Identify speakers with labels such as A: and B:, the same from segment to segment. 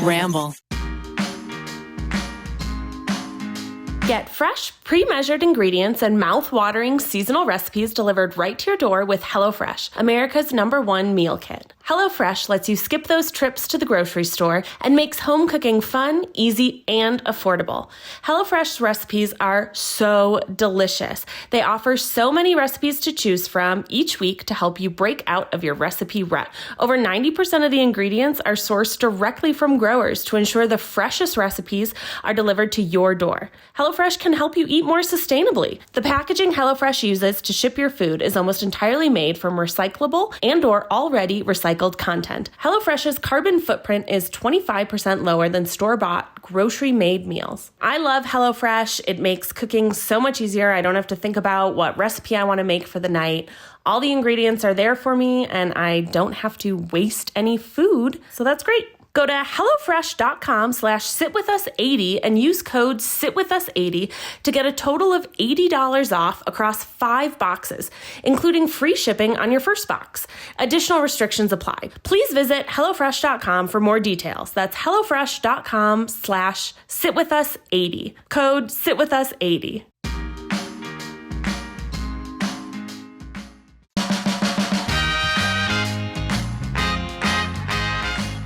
A: Ramble.
B: Get fresh, pre-measured ingredients and mouth-watering seasonal recipes delivered right to your door with HelloFRESH, America's #1 meal kit. HelloFRESH lets you skip those trips to the grocery store and makes home cooking fun, easy, and affordable. HelloFresh's recipes are so delicious. They offer so many recipes to choose from each week to help you break out of your recipe rut. Over 90% of the ingredients are sourced directly from growers to ensure the freshest recipes are delivered to your door. HelloFresh can help you eat more sustainably. The packaging HelloFresh uses to ship your food is almost entirely made from recyclable and/or already recycled content. HelloFresh's carbon footprint is 25% lower than store-bought, grocery-made meals. I love HelloFresh. It makes cooking so much easier. I don't have to think about what recipe I want to make for the night. All the ingredients are there for me, and I don't have to waste any food, so that's great. Go to HelloFresh.com/sitwithus80 and use code SITWITHUS80 to get a total of $80 off across 5 boxes, including free shipping on your first box. Additional restrictions apply. Please visit HelloFresh.com for more details. That's HelloFresh.com/sitwithus80. Code SITWITHUS80.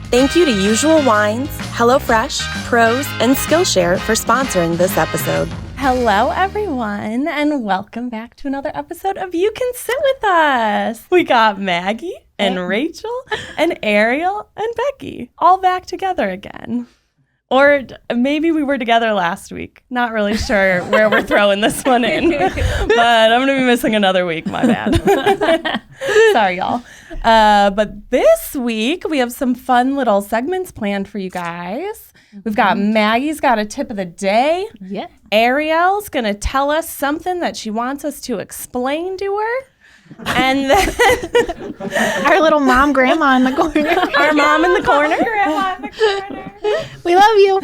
B: Thank you to Usual Wines, HelloFresh, Prose, and SKILLSHare for sponsoring this episode. Hello, everyone, and welcome back to another episode of You Can Sit With Us. We got Maggie and Rachel and Ariel and Becky all back together again. Or maybe we were together last week. Not really sure where we're throwing this one in. But I'm going to be missing another week. My bad. Sorry, y'all. But this week, we have some fun little segments planned for you guys. We've got Maggie's got a tip of the day.
C: Yeah.
B: Ariel's going to tell us something that she wants us to explain to her. And then
C: our little mom, grandma in the corner.
B: Our mom in the corner.
C: Grandma in the corner. We love you.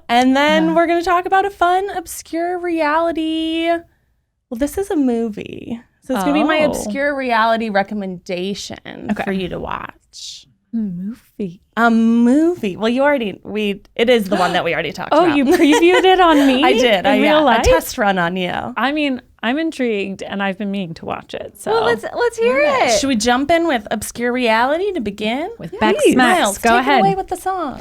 B: And then we're going to talk about a fun, obscure reality. Well, this is a movie. So it's going to be my obscure reality recommendation for you to watch. A movie. Well, it is the one that we already talked about.
D: Oh, you previewed it on me?
B: I did.
D: In real life?
B: A test run on you.
D: I mean, I'm intrigued, and I've been meaning to watch it. So
C: well, let's hear it.
B: Should we jump in with obscure reality to begin?
D: With Beck Smacks.
B: Miles,
D: Go
B: take
D: ahead.
B: it away with the song.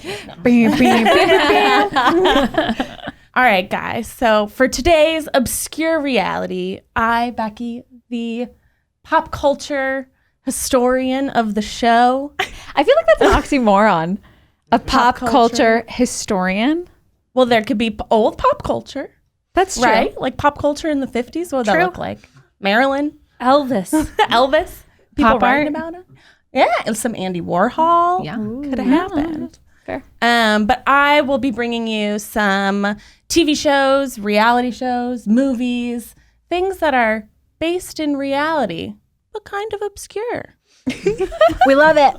B: All right, guys. So for today's obscure reality, I, Becky, the pop culture historian of the show.
C: I feel like that's an oxymoron. A pop culture historian.
B: Well, there could be old pop culture.
C: That's true.
B: Right? Like pop culture in the 50s. What would that look like? Marilyn?
D: Elvis.
B: Elvis? People
C: Pop
B: writing
C: art?
B: about it? Yeah, and some Andy Warhol.
C: Yeah.
B: Could have happened.
C: Fair.
B: But I will be bringing you some TV shows, reality shows, movies, things that are based in reality, but kind of obscure.
C: We love it.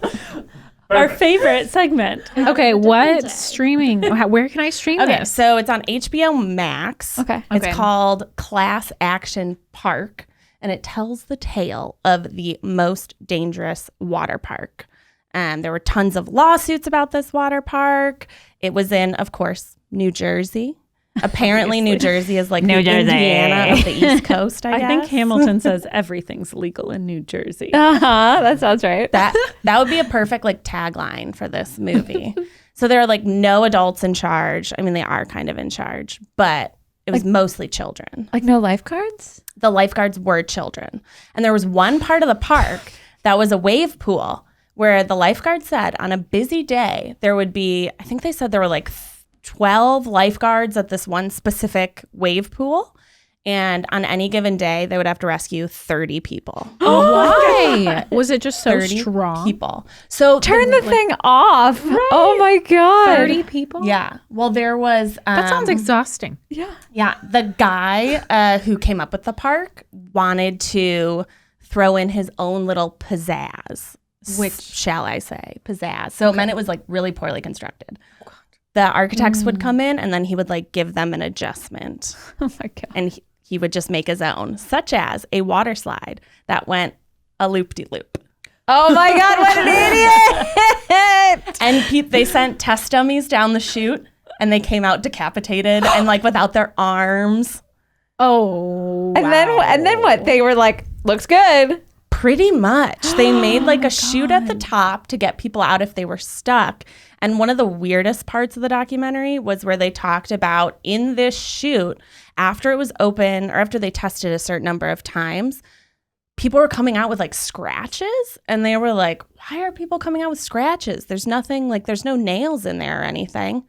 D: Our favorite segment.
C: Okay, what streaming? Where can I stream
B: Okay,
C: this?
B: so it's on HBO Max.
C: Okay.
B: It's called Class Action Park, and it tells the tale of the most dangerous water park. There were tons of lawsuits about this water park. It was in, of course, New Jersey. Apparently, New Jersey is like the Indiana of the East Coast, I guess.
D: I think Hamilton says everything's legal in New Jersey.
C: That sounds right.
B: That would be a perfect like tagline for this movie. So there are like no adults in charge. I mean, they are kind of in charge, but it was mostly children.
C: Like no lifeguards?
B: The lifeguards were children. And there was one part of the park that was a wave pool where the lifeguard said on a busy day, there would be, I think they said there were like 12 lifeguards at this one specific wave pool. And on any given day, they would have to rescue 30 people.
C: Oh, why? Was it just so
B: 30
C: strong?
B: people. So
C: Turn the thing off. Right. Oh my God.
A: 30 people?
B: Yeah. Well, there was...
A: That sounds exhausting.
B: Yeah. The guy who came up with the park wanted to throw in his own little pizzazz. Which shall I say? Pizzazz. So it meant it was like really poorly constructed. The architects would come in and then he would like give them an adjustment.
C: Oh my God.
B: And he would just make his own, such as a water slide that went a loop-de-loop.
C: Oh my God, what an idiot!
B: And they sent test dummies down the chute, and they came out decapitated and like without their arms.
A: Oh,
C: And then what? They were like, looks good.
B: Pretty much. They made like a chute at the top to get people out if they were stuck. And one of the weirdest parts of the documentary was where they talked about in this chute, after it was open or after they tested a certain number of times, people were coming out with like scratches. And they were like, why are people coming out with scratches? There's nothing, like there's no nails in there or anything.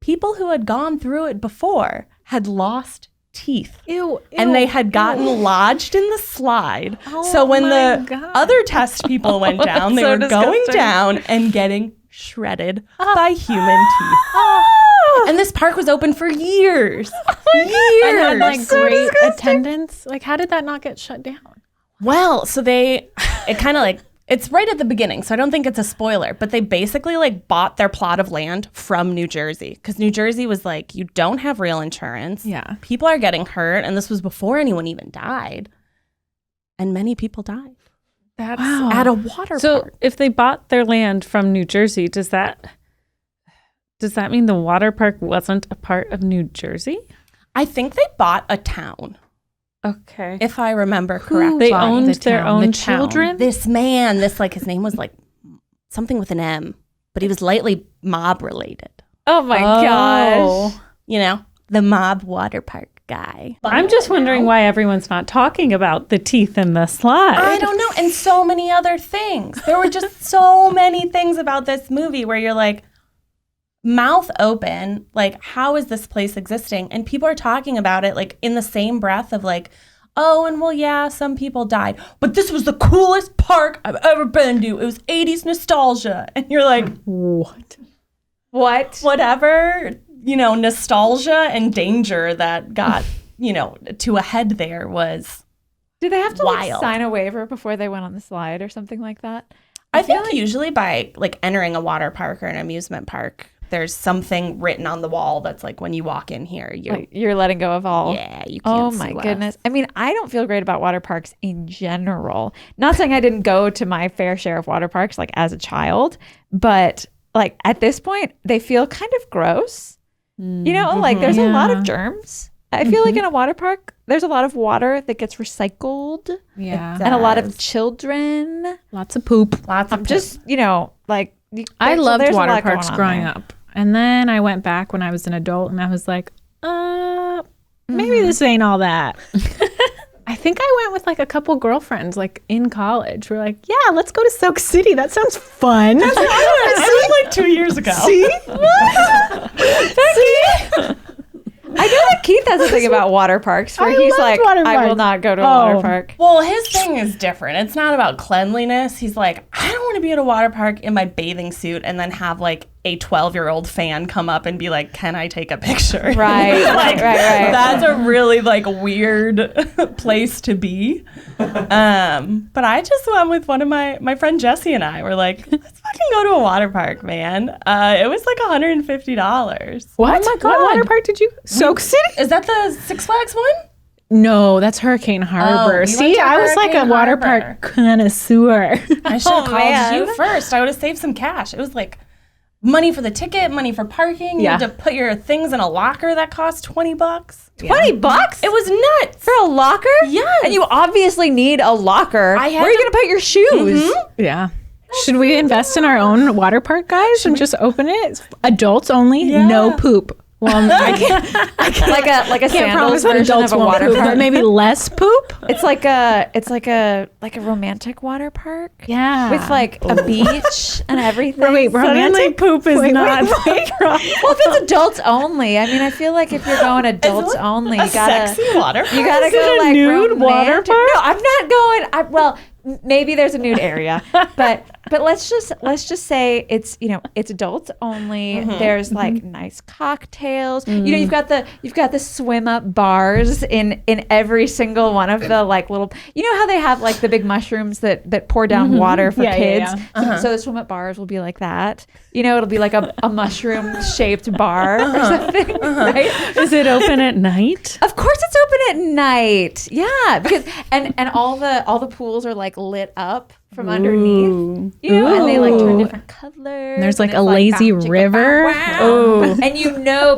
B: People who had gone through it before had lost teeth.
A: Ew,
B: and they had gotten lodged in the slide.
A: Oh,
B: so when
A: my
B: the
A: God.
B: other test people went down, they
C: so
B: were going
C: disgusting.
B: down and getting shredded by human teeth. And this park was open for years.
A: And had like
C: So
A: great
C: disgusting.
A: attendance. Like, how did that not get shut down?
B: Well, so it kind of like, it's right at the beginning, so I don't think it's a spoiler, but they basically like bought their plot of land from New Jersey because New Jersey was like, you don't have real insurance.
A: Yeah.
B: People are getting hurt. And this was before anyone even died. And many people died
A: That's
B: at a water
D: So
B: park.
D: if they bought their land from New Jersey, does that mean the water park wasn't a part of New Jersey?
B: I think they bought a town,
D: Okay.
B: if I remember correctly.
D: They
A: bought
D: owned
A: the
D: their
A: town?
D: own
A: The town?
D: children?
B: This man, his name was like something with an M, but he was lightly mob related.
C: Oh my gosh.
B: You know, the mob water park guy.
D: I'm just wondering why everyone's not talking about the teeth in the slide.
B: I don't know. And so many other things. There were just so many things about this movie where you're like, mouth open, like, how is this place existing? And people are talking about it like in the same breath of like, oh, and well, yeah, some people died, but this was the coolest park I've ever been to. It was 80s nostalgia. And you're like,
A: what?
B: whatever, nostalgia and danger that got, to a head there was
C: Did they have to like,
B: wild.
C: sign a waiver before they went on the slide or something like that?
B: I think usually by like entering a water park or an amusement park, there's something written on the wall that's like, when you walk in here,
C: You're letting go of all.
B: yeah, you can't
C: Oh
B: see
C: my
B: left.
C: goodness. I mean, I don't feel great about water parks in general. Not saying I didn't go to my fair share of water parks like as a child, but like at this point, they feel kind of gross. Like there's a lot of germs. I feel like in a water park, there's a lot of water that gets recycled
A: Yeah.
C: and a lot of children.
A: Lots of poop.
B: Lots of
C: Just, like
A: I loved
C: there's a
A: water
C: lot going
A: parks
C: on
A: growing
C: there.
A: up. And then I went back when I was an adult and I was like, maybe this ain't all that. I think I went with like a couple girlfriends like in college. We're like, yeah, let's go to Soak City. That sounds fun.
B: I went like 2 years ago.
A: See?
C: I know that Keith has a thing about water parks where
A: I
C: he's
A: loved
C: like,
A: water
C: I will
A: parks.
C: not go to a water
A: Oh.
C: park.
B: Well, his thing is different. It's not about cleanliness. He's like, I don't want to be at a water park in my bathing suit and then have like a 12-year-old fan come up and be like, can I take a picture?
C: Right,
B: Like,
C: right.
B: That's a really like weird place to be. But I just went with one of my friend Jesse and I were like, let's fucking go to a water park, man. It was like $150.
A: What? What water park did you? Soak City?
B: Is that the Six Flags one?
A: No, that's Hurricane Harbor.
B: we
A: See,
B: went to
A: I was like a
B: Hurricane
A: water
B: Harbor.
A: park connoisseur.
B: I should have called
C: man.
B: you first. I would have saved some cash. It was like money for the ticket, money for parking. You
A: Yeah.
B: had to put your things in a locker that cost $20.
C: $20?
B: It was nuts.
C: For a locker?
B: Yes.
C: And you obviously need a locker.
B: I had
C: Where are you
B: to-
C: going to put your shoes?
A: Yeah. Should we invest in our own water park, guys, and just open it? Adults only, no poop. Well, I can't
C: Like a
A: can't
C: sandals
A: promise that
C: version
A: adults
C: of a
A: won't
C: water
A: poop,
C: park.
A: but maybe less poop.
C: It's like a romantic water park.
A: Yeah.
C: With like a beach and everything.
A: Wait, romantic
D: poop is not
C: Well, if it's adults only, I mean, I feel like if you're going adults only, you gotta
B: Sexy water park.
C: you gotta
D: Is
C: go
D: it a
C: like
D: nude water
C: romantic-
D: park?
C: No, I'm not going. Well, maybe there's a nude area, but let's just say it's it's adults only. There's like nice cocktails. You've got the swim up bars in every single one of the like little. You know how they have like the big mushrooms that pour down water for
A: Yeah,
C: kids.
A: yeah.
C: So the swim up bars will be like that. it'll be like a mushroom shaped bar or something, right?
D: Is it open at night?
C: Of course it's open at night. Yeah, because and all the pools are like lit up from underneath. And they like turn different colors.
A: And there's like a lazy river.
C: Wow. And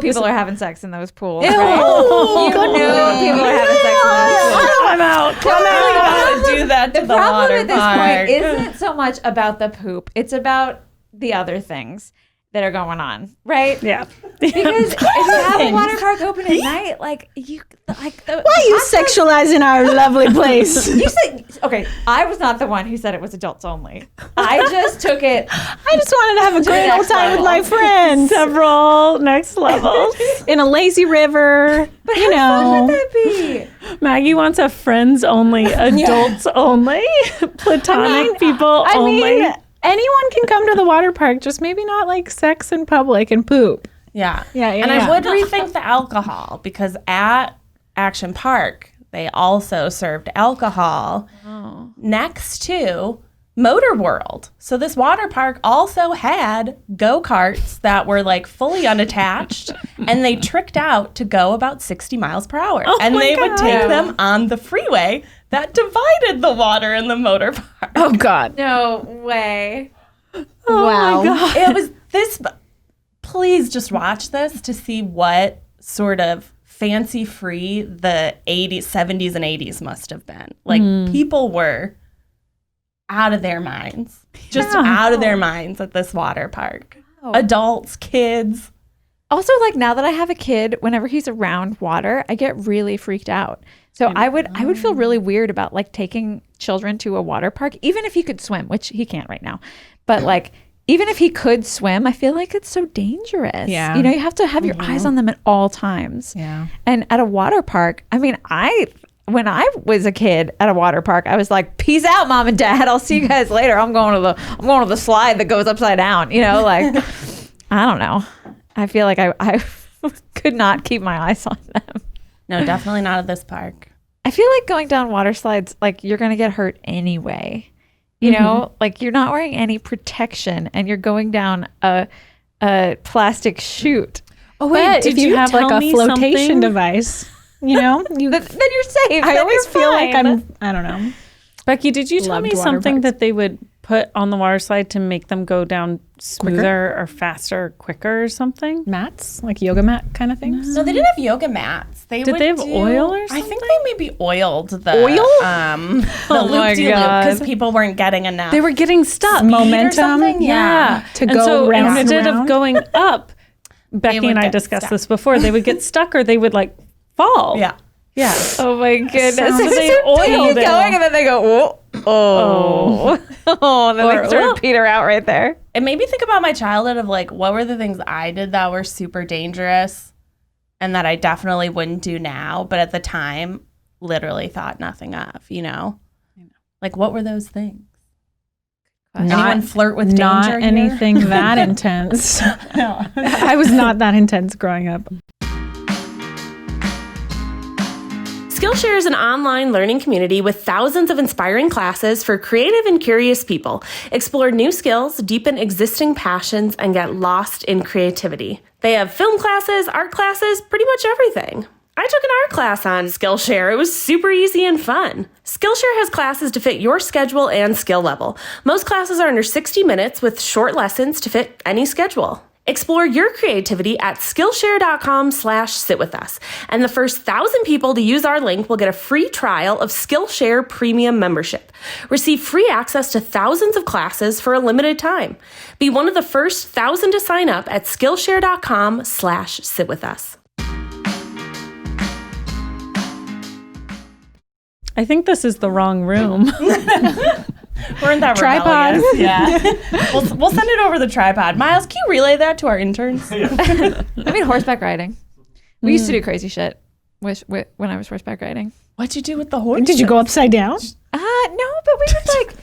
C: people are having sex in those pools, right? People are having sex in those pools.
D: I'm out.
B: Do that to
C: The problem at this point isn't so much about the poop. It's about the other things that are going on, right?
D: Yeah.
C: Because if you have a water park open at night,
A: why are you sexualizing our lovely place?
C: You said, okay, I was not the one who said it was adults only. I just took it.
A: I just wanted to have a great old time with my friends.
D: Several next levels.
A: In a lazy river.
C: But how fun would that be?
D: Maggie wants a friends only, adults only, platonic people only.
A: Anyone can come to the water park, just maybe not like sex in public and poop.
B: Yeah. I would rethink the alcohol, because at Action Park, they also served alcohol next to Motor World. So this water park also had go-karts that were like fully unattached, and they tricked out to go about 60 miles per hour. And they would take them on the freeway that divided the water and the motor park.
A: Oh, God.
C: No way.
A: Wow.
D: My God.
B: It was this. Please just watch this to see what sort of fancy-free the 80s, 70s, and 80s must have been. Like, people were out of their minds. Just out of their minds at this water park.
C: Oh.
B: Adults, kids.
C: Also, like, now that I have a kid, whenever he's around water, I get really freaked out. So I would feel really weird about like taking children to a water park, even if he could swim, which he can't right now. But like, even if he could swim, I feel like it's so dangerous.
A: Yeah.
C: You have to have your eyes on them at all times.
A: Yeah.
C: And at a water park, I mean, when I was a kid at a water park, I was like, peace out, mom and dad. I'll see you guys later. I'm going to the slide that goes upside down. Like, I don't know. I feel like I could not keep my eyes on them.
B: No, definitely not at this park.
C: I feel like going down water slides, like, you're going to get hurt anyway. Like, you're not wearing any protection and you're going down a plastic chute.
A: Oh, wait. Did you have like a flotation device? Then you're safe. I always feel like I don't know.
D: Becky, did you tell me something that they would put on the water slide to make them go down smoother or faster or quicker or something?
A: Mats? Like yoga mat kind of things?
B: No, they didn't have yoga mats.
D: Did they have oil or something?
B: I think they maybe oiled the
A: oil?
B: The loop-de-loop, because people weren't getting enough.
D: They were getting stuck.
A: Momentum.
D: Yeah.
A: To go round
D: instead
A: and
D: of going up, Becky and I discussed this before, they would get stuck or they would like fall.
B: Yeah.
D: Yeah.
C: Oh my goodness.
D: So they oiled it.
C: Going and then they go, and then they sort of peter out right there.
B: It made me think about my childhood of like, what were the things I did that were super dangerous and that I definitely wouldn't do now, but at the time literally thought nothing of, Like, what were those things? Anyone flirt with danger
A: Not
B: here?
A: anything that intense.
B: No.
A: I was not that intense growing up.
B: SKILLSHare is an online learning community with thousands of inspiring classes for creative and curious people. Explore new skills, deepen existing passions, and get lost in creativity. They have film classes, art classes, pretty much everything. I took an art class on SKILLSHare. It was super easy and fun. SKILLSHare has classes to fit your schedule and skill level. Most classes are under 60 minutes with short lessons to fit any schedule. Explore your creativity at skillshare.com/sitwithus. And the first 1,000 people to use our link will get a free trial of SKILLSHare Premium membership. Receive free access to thousands of classes for a limited time. Be one of the first 1,000 to sign up at skillshare.com/sitwithus.
D: I think this is the wrong room.
B: We're in that
A: tripod.
B: rebellious. Yeah. We'll send it over the tripod. Miles, can you relay that to our interns?
C: I mean, horseback riding. We used to do crazy shit when I was horseback riding.
B: What'd you do with the horse?
A: Did you go upside down?
C: No, but we would like,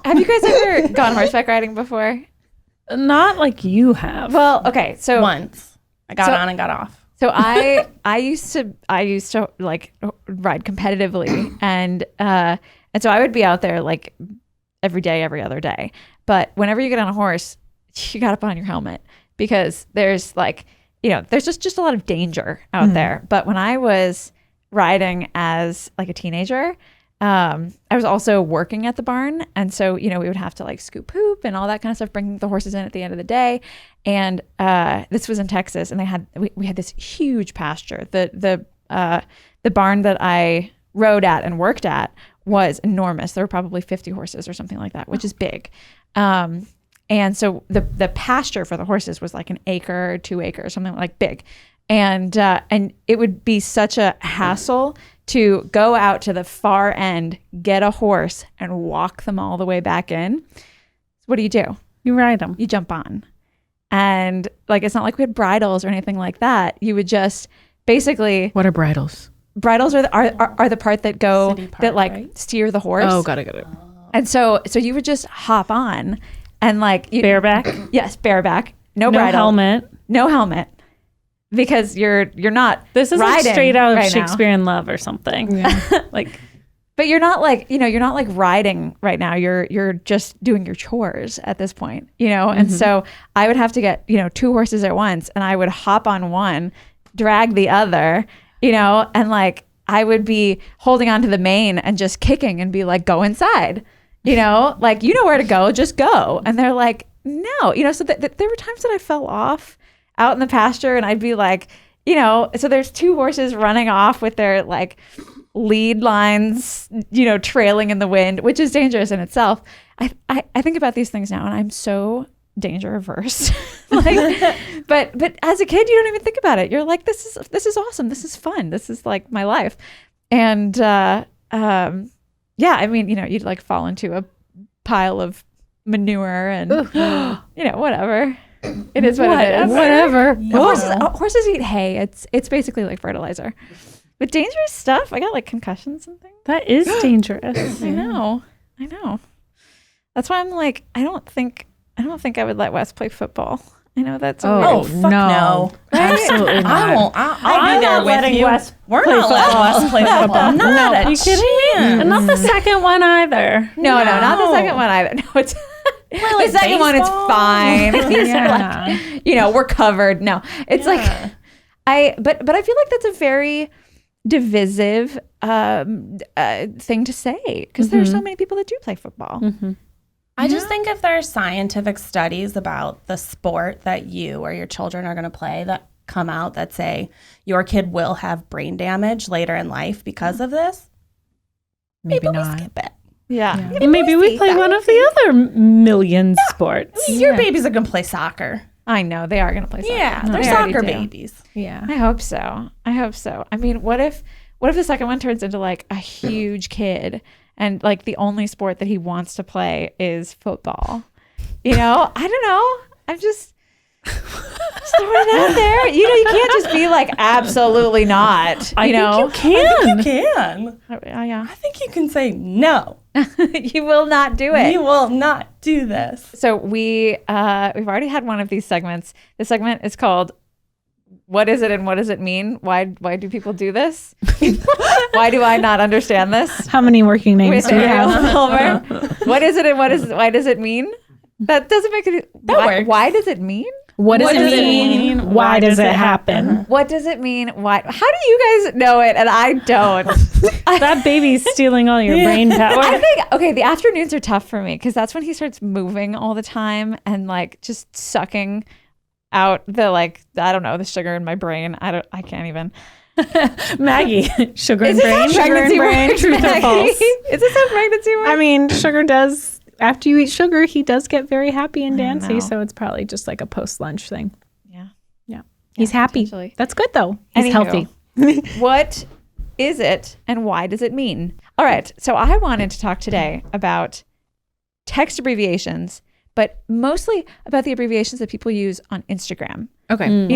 C: have you guys ever gone horseback riding before?
D: Not like you have.
C: Well, okay, so
B: Once. I got on and got off.
C: So I used to like ride competitively, and so I would be out there like every day, every other day. But whenever you get on a horse, you got to put on your helmet because there's like, there's just a lot of danger out there. But when I was riding as like a teenager, I was also working at the barn. And so, we would have to like scoop poop and all that kind of stuff, bring the horses in at the end of the day. And this was in Texas, and we had this huge pasture. The barn that I rode at and worked at was enormous. There were probably 50 horses or something like that, which is big. And so the pasture for the horses was like an acre, 2 acres, something like big. And it would be such a hassle to go out to the far end, get a horse, and walk them all the way back in. What do?
D: You ride them.
C: You jump on. And like, it's not like we had bridles or anything like that. You would just basically...
A: What are bridles?
C: Bridles are the part that go,
A: right?
C: steer the horse.
A: Oh, got it.
C: And so you would just hop on and like...
D: Bareback?
C: Yes, bareback. No
D: bridle.
C: No helmet. Because you're not
D: This is like straight out of
C: right
D: Shakespeare in Love or something.
A: Yeah.
C: But you're not like, you're not like riding right now. You're just doing your chores at this point, And so I would have to get, 2 horses at once, and I would hop on one, drag the other, and like I would be holding onto the mane and just kicking and be like, go inside, like, where to go, just go. And they're like, no, so there were times that I fell off out in the pasture, and I'd be like, so there's 2 horses running off with their like lead lines, trailing in the wind, which is dangerous in itself. I think about these things now, and I'm so danger averse. But as a kid, you don't even think about it. You're like, this is awesome. This is fun. This is like my life. And you'd like fall into a pile of manure and whatever. It is what it is.
A: Whatever.
C: Horses eat hay. It's basically like fertilizer. But dangerous stuff. I got like concussions and things.
D: That is dangerous.
C: I know. That's why I'm like, I don't think I would let Wes play football. I know that's
E: fuck no.
A: Absolutely not.
E: I won't. I'll be there with you. We're not letting Wes play football.
D: Are you kidding me? And not the second one either.
C: No, not the second one either. No, it's the second one. It's fine. We're covered. No, it's like but I feel like that's a very divisive thing to say because there are so many people that do play football.
E: I just think if there are scientific studies about the sport that you or your children are going to play that come out that say your kid will have brain damage later in life because of this, maybe not. We skip it.
C: Yeah.
D: Maybe we play one of the other million sports.
E: Your babies are going to play soccer.
C: I know they are going to play soccer.
E: Yeah, they're soccer babies.
C: Yeah. I hope so. I mean, what if the second one turns into like a huge kid and like the only sport that he wants to play is football? I don't know. I'm just throwing it out there. You can't just be like, absolutely not.
E: I think you can.
C: Yeah.
E: I think you can say no.
C: You will not do it.
E: You will not do this.
C: So we've already had one of these segments. This segment is called "What is it and what does it mean? Why do people do this? Why do I not understand this?"
A: How many working names do you have?
C: What is it and why does it mean? That doesn't make it. Why does it mean?
A: What does it mean? Why does it happen?
C: What does it mean? Why? How do you guys know it and I don't?
D: That baby's stealing all your brain power.
C: I think the afternoons are tough for me because that's when he starts moving all the time and like just sucking out the the sugar in my brain. I can't even.
D: Maggie, sugar in
C: brain.
D: Sugar in brain. Truth or false?
C: Is this a pregnancy word?
A: I mean, sugar does. After you eat sugar, he does get very happy and dancy. So it's probably just like a post-lunch thing. Yeah. He's happy. That's good though. He's healthy.
C: What is it and why does it mean? All right. So I wanted to talk today about text abbreviations, but mostly about the abbreviations that people use on Instagram.
A: Okay.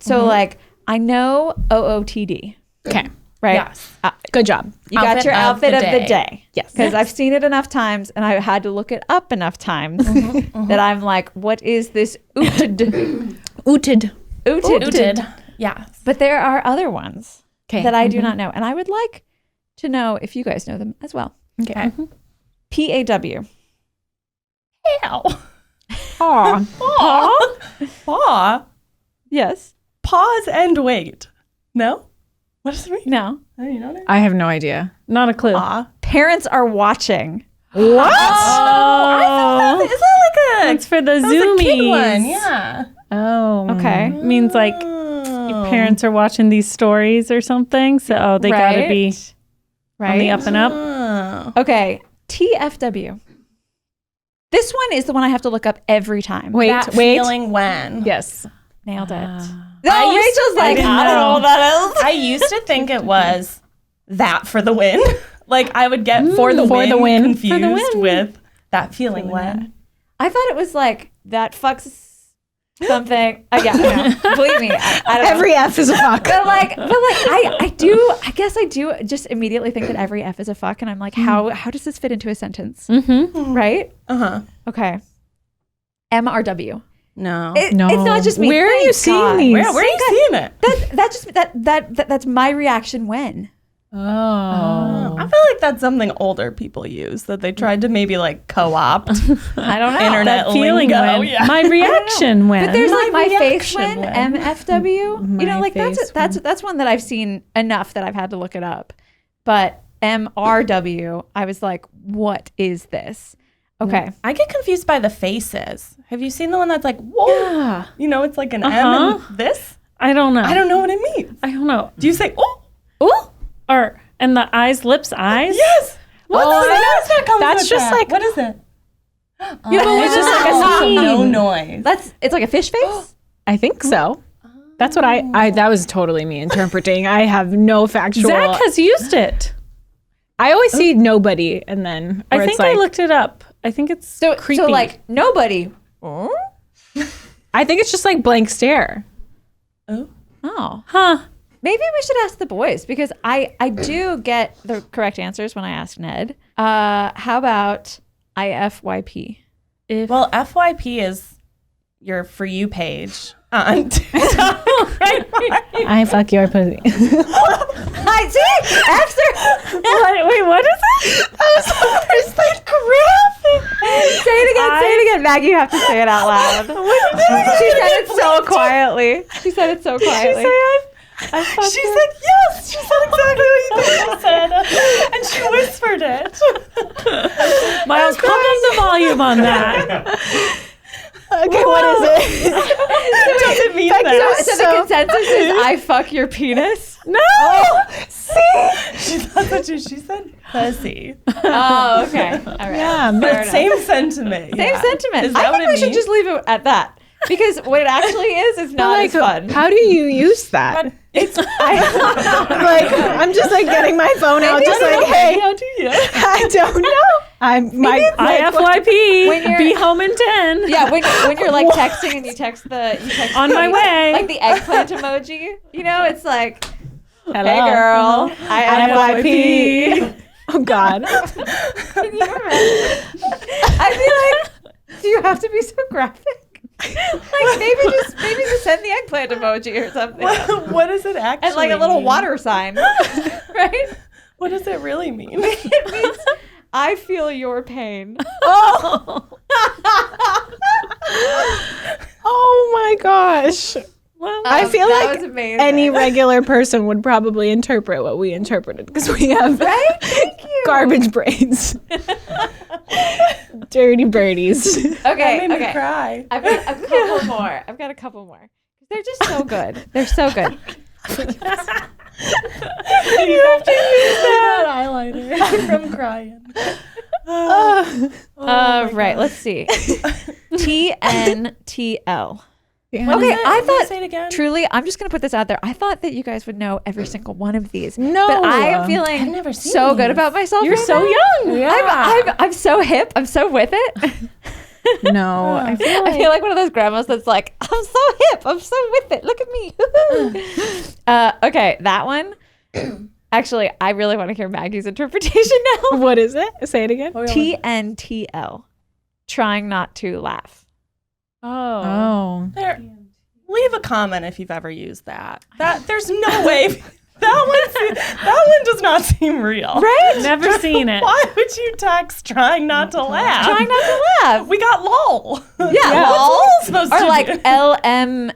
C: So like I know OOTD.
A: Okay.
C: Right?
E: Yes.
A: Good job.
C: You got your outfit of the day.
A: Yes.
C: Because I've seen it enough times and I had to look it up enough times that I'm like, what is this ooted?
A: Ooted.
E: Yes.
C: But there are other ones that I do not know. And I would like to know if you guys know them as well.
A: Okay.
C: PAW.
E: Hell.
A: Aw.
E: Paw.
C: Yes.
E: Pause and wait. No? What does it mean?
C: No.
E: Oh, you know what
A: I have no idea.
D: Not a clue.
E: Paw.
C: Parents are watching.
A: What?
E: Oh, I thought that, is that like
D: It's for the
E: that was a kid one?
D: zoomies.
E: Yeah.
A: Oh.
C: Okay.
D: Means like your parents are watching these stories or something. So they got to be on the up and up.
E: Oh.
C: Okay. TFW. This one is the one I have to look up every time.
A: Wait,
E: That feeling when.
A: Yes.
C: Nailed it.
E: I used
C: Rachel's
E: to-
C: like, I don't know what that is.
E: I used to think it was that for the win. Like I would get for the
A: For the win.
E: confused
A: For the win.
E: with that feeling when.
C: I thought it was like, that fucks something. Yeah, no. Believe me. I don't know.
A: Every F is a fuck.
C: But I guess I do just immediately think that every F is a fuck. And I'm like, how does this fit into a sentence?
D: Mm-hmm.
C: Right?
E: Uh-huh.
C: Okay. MRW.
E: No.
C: It's not just me.
A: Where are
C: Thank
A: you seeing
C: God.
A: these?
E: Where are you seeing it?
C: That's my reaction when.
A: Oh.
E: I feel like that's something older people use that they tried to maybe like co-opt.
C: I don't know.
E: Internet
D: That feeling
E: lingo.
D: when.
E: Yeah.
D: My reaction when.
C: But there's like my face
E: reaction
C: when,
E: when.
C: MFW. You know,
A: My
C: like
A: face
C: that's one that I've seen enough that I've had to look it up. But MRW, I was like, what is this? Okay.
E: I get confused by the faces. Have you seen the one that's like, whoa?
A: Yeah.
E: You know, it's like an M
D: Uh-huh.
E: and this?
D: I don't know.
E: I don't know what it means.
D: I don't know.
E: Do you say, oh?
D: Ooh. Or, and the eyes, lips, eyes?
E: Yes. What
A: Oh,
E: does that come
A: that's
E: with
A: just
E: that?
A: like-
E: what is it?
A: It's just like a
E: Oh,
A: scene.
E: no noise.
C: It's like a fish face?
A: I think so. That's what I that was totally me interpreting. I have no factual.
D: Zach has used it.
A: I always see nobody and then
D: I
A: where
D: think
A: it's like,
D: I looked it up. I think it's
C: So
D: creepy.
C: like nobody.
A: I think it's just like blank stare.
C: Oh.
D: huh?
C: Maybe we should ask the boys because I do get the correct answers when I ask Ned. How about IFYP?
E: Well, FYP is your For You page on TikTok.
A: I fuck your pussy.
C: I see. After.
D: Wait, what is it?
E: It's like graphic.
C: Say it again. Say it again. Maggie, you have to say it out loud. She said it so quietly. She said it so quietly.
E: She said yes. She said exactly what you think she said. And she whispered it.
D: Miles, pump up the volume on that.
A: Okay, what is it?
E: Does it mean that?
C: So the consensus is I fuck your penis.
A: No.
E: That's what she said. Pussy.
C: Oh, okay. All right.
A: Yeah,
E: But same sentiment.
C: Same sentiment.
E: Is that
C: I
E: what
C: think
E: it
C: we should
E: means?
C: just leave it at that because what it actually is not as fun.
A: How do you use that?
E: It's
A: like I'm just like getting my phone out, just like, hey,
E: how do you?
A: I don't know. I'm my
D: IFYP.
C: When you're-
D: Be home in 10.
C: Yeah, when you're like texting and you text
D: On my way.
C: like the eggplant emoji. You know, it's like,
A: Hello.
C: hey girl,
A: IFYP. Oh God.
C: Can you imagine? I feel like, do you have to be so graphic? Like maybe just send the eggplant emoji or something,
E: What does it actually
C: and like a little
E: mean?
C: water sign, right?
E: What does it really mean?
C: It means I feel your pain.
A: Oh my gosh. Well, I feel
C: that
A: like
C: was amazing.
A: any regular person would probably interpret what we interpreted because we have
C: Right? Thank you.
A: garbage brains. Dirty birdies.
C: Okay,
E: That made me
C: okay.
E: cry.
C: I've got a couple more. They're just so good. They're so good.
E: You have to use that eyeliner from crying.
C: Right, let's see. TNTL.
A: Yeah.
C: Okay, I thought
E: Say it again.
C: truly, I'm just gonna put this out there. I thought that you guys would know every single one of these.
A: No.
C: But I am feeling
E: I've never seen
C: so good
E: these.
C: about myself.
D: You're
C: right
D: so
C: now.
D: young.
C: I'm so hip. I'm so with it.
A: No. I feel
C: I feel like one of those grandmas that's like, I'm so hip. I'm so with it. Look at me. Okay, that one. Actually, I really want to hear Maggie's interpretation now.
A: what is it? Say it again.
C: TNTL. Trying not to laugh.
A: Oh.
E: There, leave a comment if you've ever used that. There's no way That one does not seem real.
C: Right?
D: Never seen it.
E: Why would you text trying not to laugh?
C: Trying not to laugh.
E: We got lol.
C: Yeah,
E: What's
C: lol.
E: lol supposed
C: Or
E: to
C: like
E: do?
C: LM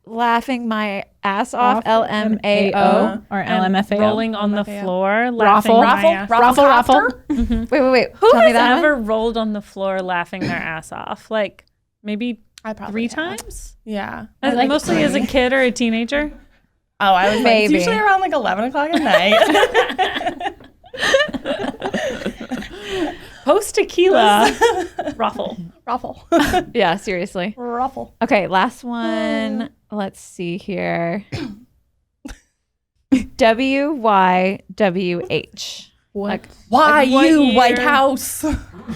C: laughing my ass off. LMAO.
A: or
D: And
A: LMFAO.
D: rolling on the floor,
A: Raffle.
D: laughing my ass.
A: Raffle.
C: Wait.
D: Who
C: Tell me
D: has
C: that
D: ever
C: one.
D: rolled on the floor laughing their ass off? Like maybe
E: I probably
D: 3
E: have.
D: times?
E: Yeah.
D: Mostly as a kid or a teenager?
E: Oh, I was
C: Maybe.
E: it's usually around like 11 o'clock at night.
D: Post tequila. Raffle.
E: Ruffle.
C: Yeah, seriously.
E: Ruffle.
C: Okay, last one. Let's see here. WYWH.
A: What?
E: Why
D: Like, what
E: you,
D: year?
E: White House?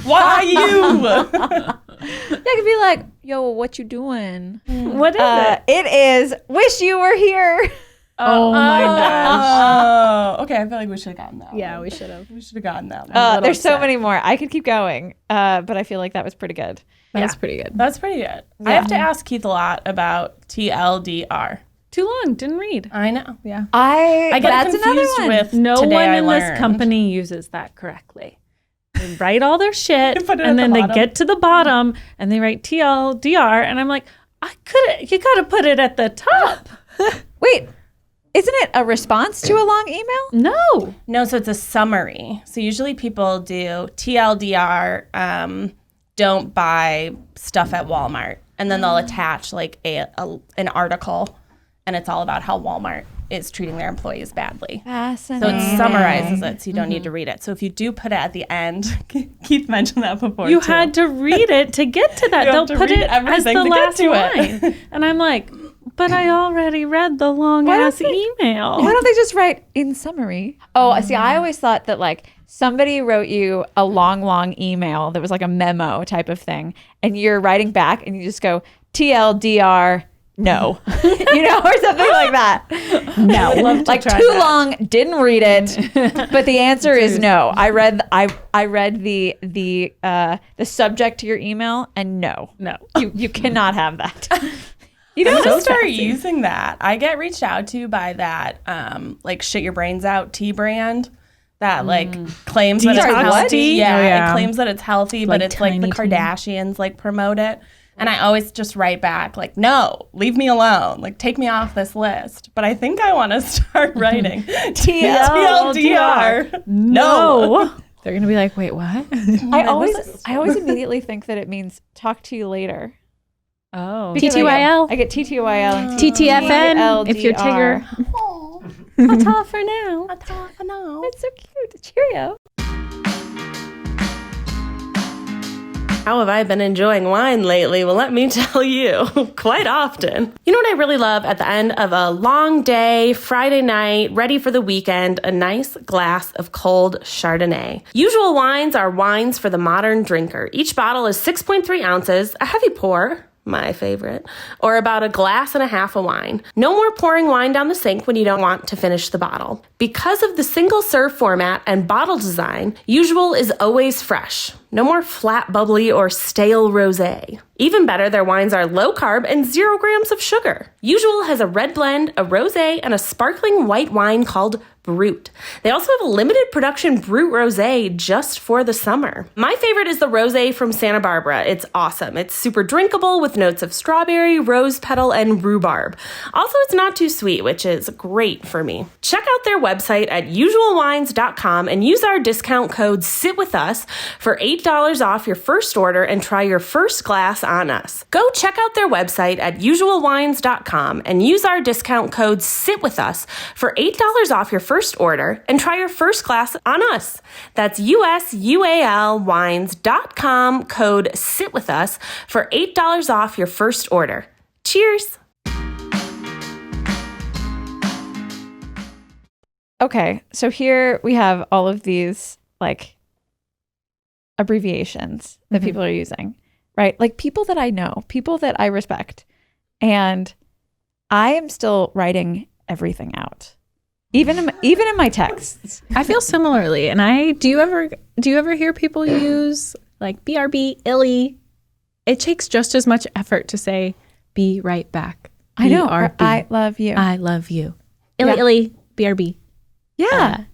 E: Why you?
C: That could be like, yo, what you doing?
D: What is it?
C: It is wish you were here.
A: Oh my gosh.
E: Oh, okay. I feel like we should have gotten that.
A: Yeah,
E: one.
A: we should have.
E: We should have gotten that one.
C: There's so many more. I could keep going, but I feel like that was pretty good.
A: That was pretty good.
E: That's pretty good. I have to ask Keith a lot about TLDR.
D: Too long. Didn't read.
E: I know.
A: Yeah.
E: I get
C: that's another
E: confused
C: one.
E: with
D: No
E: today
D: one
E: I
D: in
E: learned.
D: this company uses that correctly. They write all their shit
E: Put it at
D: and then
E: the
D: they
E: bottom.
D: get to the bottom and they write TLDR and I'm like, you gotta put it at the top.
C: Wait, isn't it a response to a long email?
D: No.
E: No, so it's a summary. So usually people do TLDR, don't buy stuff at Walmart. And then they'll attach like an article, and it's all about how Walmart is treating their employees badly. So
C: Fascinating.
E: it summarizes it, so you don't need to read it. So if you do put it at the end, Keith mentioned that before
D: You
E: too.
D: had to read it to get to that.
E: You
D: They'll
E: have to
D: put
E: read
D: it as
E: everything
D: the
E: to get
D: last
E: to
D: line.
E: it.
D: And I'm like, but I already read the long ass email.
C: Why don't they just write in summary? Oh, see, I always thought that like somebody wrote you a long email that was like a memo type of thing, and you're writing back and you just go TLDR no, or something like that. No,
D: love to
C: like
D: try
C: too
D: that.
C: long, didn't read it, but the answer is no. I read the subject to your email, and no, you cannot have that.
E: You know, to start using that. I get reached out to by that, like shit your brains out tea brand that like claims that it's
C: Sorry, what?
E: healthy. Yeah,
A: Oh, yeah.
E: it claims that it's healthy, but
A: Like
E: it's like the
A: tiny tea.
E: Kardashians like promote it. And I always just write back like, no, leave me alone. Like, take me off this list. But I think I want to start writing TLDR. No.
A: They're gonna be like, wait, what?
C: I always immediately think that it means talk to you later.
D: Oh.
C: Because
A: TTYL.
C: I get TTYL and
A: TTFN if you're Tigger.
D: Ta-ta for now.
C: It's so cute. Cheerio.
B: How have I been enjoying wine lately? Well, let me tell you, quite often. You know what I really love at the end of a long day, Friday night, ready for the weekend? A nice glass of cold Chardonnay. Usual Wines are wines for the modern drinker. Each bottle is 6.3 ounces, a heavy pour, my favorite, or about a glass and a half of wine. No more pouring wine down the sink when you don't want to finish the bottle. Because of the single serve format and bottle design, Usual is always fresh. No more flat, bubbly, or stale rosé. Even better, their wines are low carb and 0 grams of sugar. Usual has a red blend, a rosé, and a sparkling white wine called Brut. They also have a limited production Brut rosé just for the summer. My favorite is the rosé from Santa Barbara. It's awesome. It's super drinkable with notes of strawberry, rose petal, and rhubarb. Also, it's not too sweet, which is great for me. Check out their website at usualwines.com and use our discount code SITWITHUS for $8 off your first order and try your first glass on us. Go check out their website at usualwines.com and use our discount code SITWITHUS for $8 off your first order and try your first glass on us. That's usualwines.com, code SITWITHUS for $8 off your first order. Cheers!
C: Okay, so here we have all of these like abbreviations that people are using, right? Like people that I know, people that I respect, and I am still writing everything out, even in my texts.
A: I feel similarly, and do you ever hear people use like BRB, illy? It takes just as much effort to say "be right back."
C: I know.
A: BRB.
C: I love you.
A: I love you. Illy,
C: Yeah.
A: illy. BRB.
C: Yeah.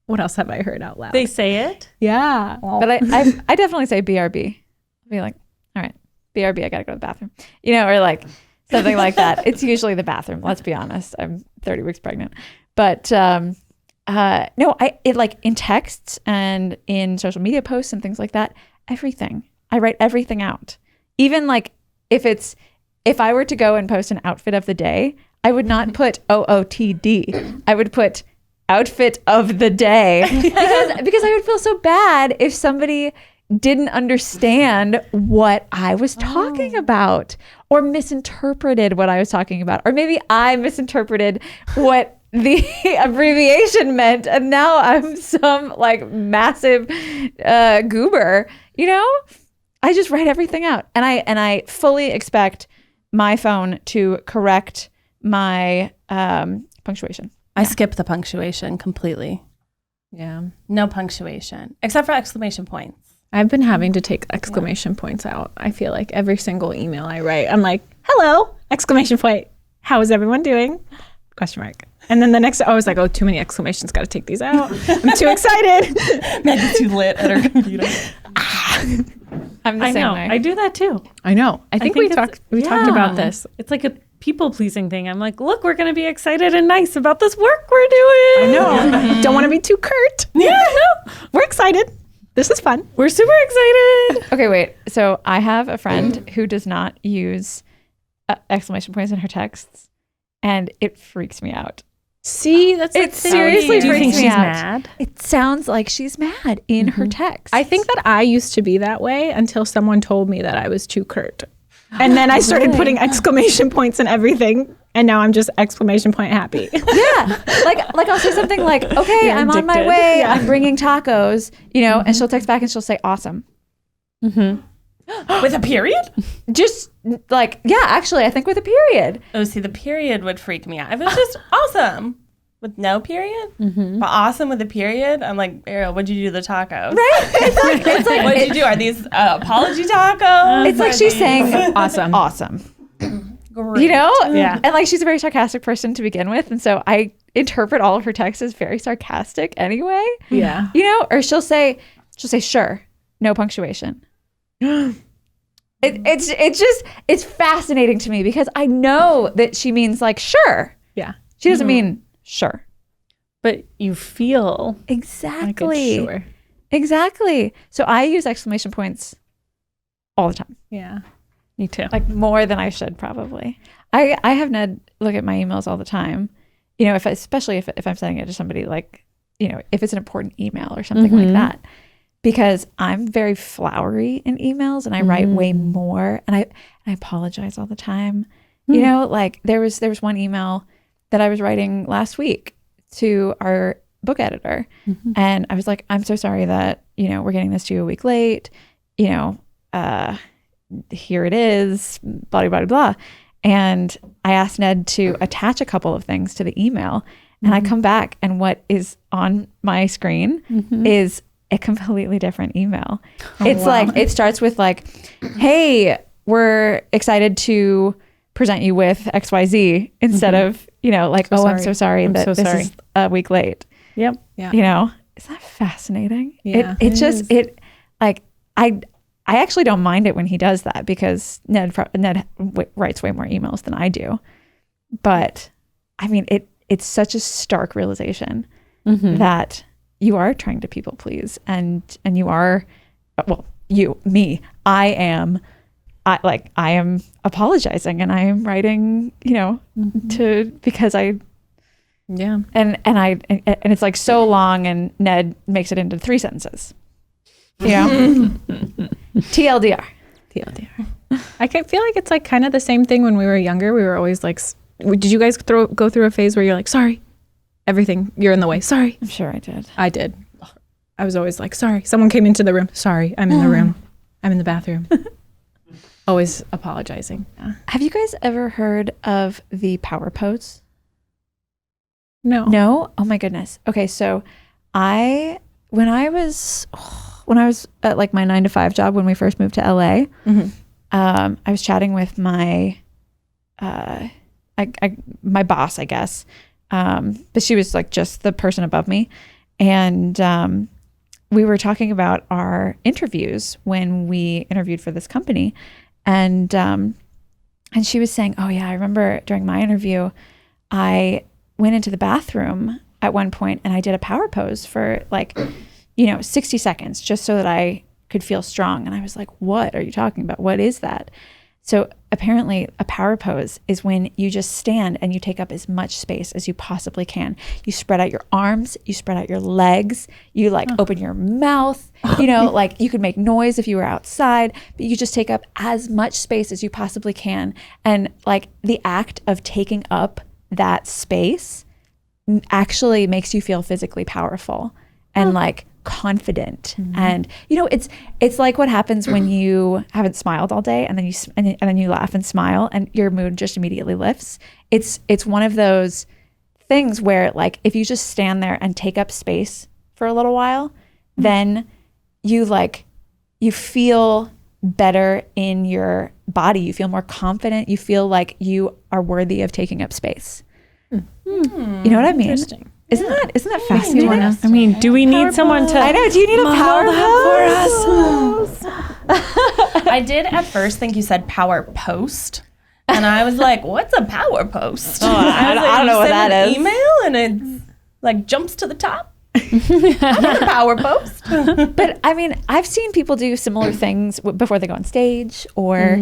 A: What else have I heard out loud?
D: They say it.
A: Yeah.
C: But I definitely say BRB. I'll be like, all right, BRB, I got to go to the bathroom. Or like something like that. It's usually the bathroom. Let's be honest. I'm 30 weeks pregnant. But no, it like in texts and in social media posts and things like that, everything. I write everything out. Even like if I were to go and post an outfit of the day, I would not put OOTD. I would put outfit of the day because I would feel so bad if somebody didn't understand what I was talking about or misinterpreted what I was talking about. Or maybe I misinterpreted what the abbreviation meant and now I'm some like massive goober. I just write everything out and I fully expect my phone to correct my punctuation.
E: I skip the punctuation completely.
A: Yeah.
E: No punctuation, except for exclamation points.
A: I've been having to take exclamation points out. I feel like every single email I write, I'm like, hello, exclamation point. How is everyone doing? Question mark. And then the next, I was like, oh, too many exclamations. Got to take these out. I'm too excited.
E: Maggie's too lit at her computer.
C: I'm the
D: I
C: same
D: know.
C: way.
D: I do that too.
A: I know. I think we
D: it's-
A: talked about this.
D: It's like a people pleasing thing. I'm like, look, we're going to be excited and nice about this work we're doing.
A: I know. Don't want to be too curt.
D: Yeah, no.
A: We're excited. This is fun.
D: We're super excited.
C: Okay, wait. So I have a friend who does not use exclamation points in her texts, and it freaks me out.
A: See, that's
C: It seriously
D: Do you think
C: freaks me
D: she's
C: out.
D: mad?
C: It sounds like she's mad in her text.
A: I think that I used to be that way until someone told me that I was too curt. And then I started putting exclamation points in everything. And now I'm just exclamation point happy.
C: Yeah. Like I'll say something like, okay,
A: You're
C: I'm on my
A: addicted.
C: way.
A: Yeah.
C: I'm bringing tacos, and she'll text back and she'll say, awesome.
E: With a period?
C: Just like, yeah, actually, I think with a period.
E: Oh, see, the period would freak me out. If it was just awesome with no period, but awesome with a period, I'm like, Ariel, what'd you do to the tacos?
C: Right? It's like
E: What'd you do? Are these apology tacos?
C: It's like she's saying
A: Awesome.
C: awesome.
E: Great.
D: Yeah.
C: And like she's a very sarcastic person to begin with. And so I interpret all of her texts as very sarcastic anyway.
A: Yeah.
C: Or she'll say sure, no punctuation. It's fascinating to me because I know that she means like sure.
A: Yeah.
C: She doesn't mean sure.
D: But you feel
A: Like it's
C: Exactly.
A: sure.
C: Exactly. So I use exclamation points all the time.
A: Yeah.
D: me too.
C: Like more than I should probably. I have Ned look at my emails all the time. Especially if I'm sending it to somebody like, if it's an important email or something like that. Because I'm very flowery in emails and I write way more and I apologize all the time. Like there was one email that I was writing last week to our book editor and I was like, I'm so sorry that, we're getting this to you a week late, here it is, blah, blah, blah. And I asked Ned to attach a couple of things to the email and I come back and what is on my screen is a completely different email. Like, it starts with like, hey, we're excited to present you with XYZ instead of, I'm so sorry that this is a week late.
D: Yep.
A: Yeah.
C: Isn't that fascinating?
A: Yeah,
C: I actually don't mind it when he does that because Ned writes way more emails than I do. But I mean, it's such a stark realization that you are trying to people please and you are, I am apologizing and I am writing, because I,
A: Yeah.
C: and it's like so long and Ned makes it into 3 sentences. TLDR.
A: I feel like it's like kind of the same thing when we were younger. We were always like, did you guys go through a phase where you're like, sorry, everything, you're in the way. Sorry.
C: I'm sure I did.
A: I did. I was always like, sorry. Someone came into the room. Sorry, I'm in the room. I'm in the bathroom. Always apologizing. Yeah.
C: Have you guys ever heard of the power pose?
A: No.
C: Oh my goodness. Okay, so when I was at like my 9-to-5 job when we first moved to LA, I was chatting with my my boss, I guess, but she was like just the person above me. And we were talking about our interviews when we interviewed for this company. And she was saying, oh yeah, I remember during my interview, I went into the bathroom at one point and I did a power pose for 60 seconds just so that I could feel strong. And I was like, what are you talking about? What is that? So apparently a power pose is when you just stand and you take up as much space as you possibly can. You spread out your arms, you spread out your legs, you open your mouth, you could make noise if you were outside, but you just take up as much space as you possibly can. And the act of taking up that space actually makes you feel physically powerful and confident. And it's like what happens when you haven't smiled all day and then you laugh and smile and your mood just immediately lifts. It's one of those things where if you just stand there and take up space for a little while, then you feel better in your body. You feel more confident. You feel like you are worthy of taking up space. You know what I mean?
A: Interesting.
C: Isn't that fascinating?
D: I mean, do we need someone to?
C: I know. Do you need a power pose
E: for us? I did at first think you said power post, and I was like, "What's a power post?"
C: I don't know what that is.
E: Email and it jumps to the top. A power post.
C: But I mean, I've seen people do similar things before they go on stage, or